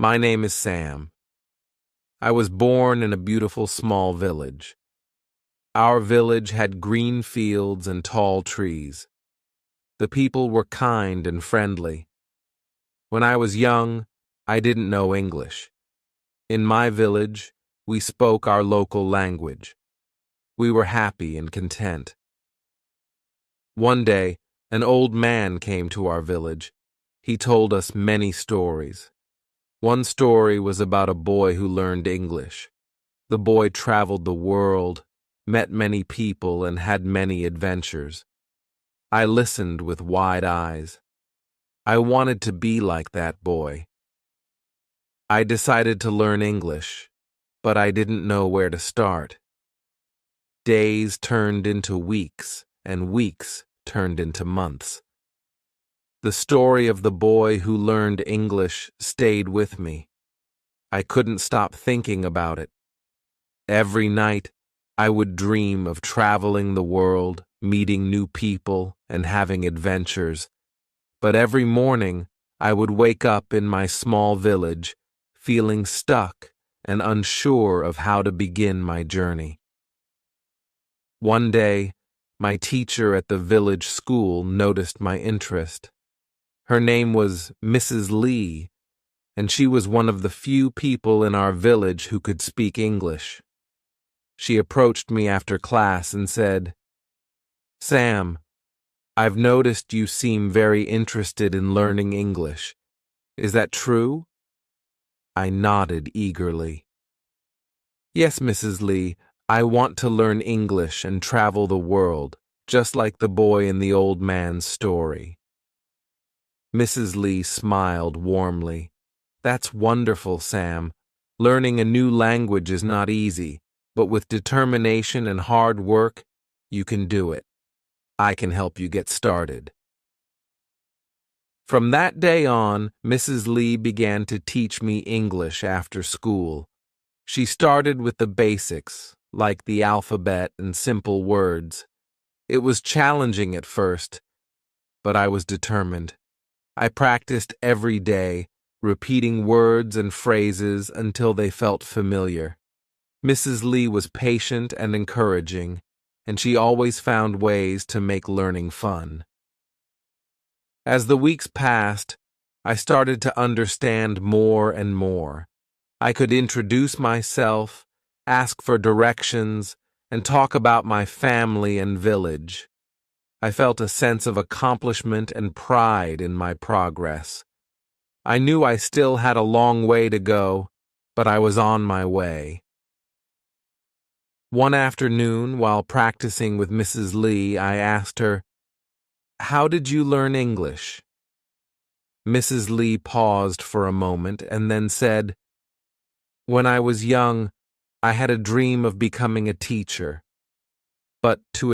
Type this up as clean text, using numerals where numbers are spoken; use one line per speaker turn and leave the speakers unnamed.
My name is Sam. I was born in a beautiful small village. Our village had green fields and tall trees. The people were kind and friendly. When I was young, I didn't know English. In my village, we spoke our local language. We were happy and content. One day, an old man came to our village. He told us many stories. One story was about a boy who learned English. The boy traveled the world, met many people, and had many adventures. I listened with wide eyes. I wanted to be like that boy. I decided to learn English, but I didn't know where to start. Days turned into weeks, and weeks turned into months. The story of the boy who learned English stayed with me. I couldn't stop thinking about it. Every night, I would dream of traveling the world, meeting new people, and having adventures. But every morning, I would wake up in my small village, feeling stuck and unsure of how to begin my journey. One day, my teacher at the village school noticed my interest. Her name was Mrs. Lee, and she was one of the few people in our village who could speak English. She approached me after class and said, "Sam, I've noticed you seem very interested in learning English. Is that true?" I nodded eagerly. "Yes, Mrs. Lee, I want to learn English and travel the world, just like the boy in the old man's story." Mrs. Lee smiled warmly. "That's wonderful, Sam. Learning a new language is not easy, but with determination and hard work, you can do it. I can help you get started." From that day on, Mrs. Lee began to teach me English after school. She started with the basics, like the alphabet and simple words. It was challenging at first, but I was determined. I practiced every day, repeating words and phrases until they felt familiar. Mrs. Lee was patient and encouraging, and she always found ways to make learning fun. As the weeks passed, I started to understand more and more. I could introduce myself, ask for directions, and talk about my family and village. I felt a sense of accomplishment and pride in my progress. I knew I still had a long way to go, but I was on my way. One afternoon, while practicing with Mrs. Lee, I asked her, "How did you learn English?" Mrs. Lee paused for a moment and then said, "When I was young, I had a dream of becoming a teacher. But to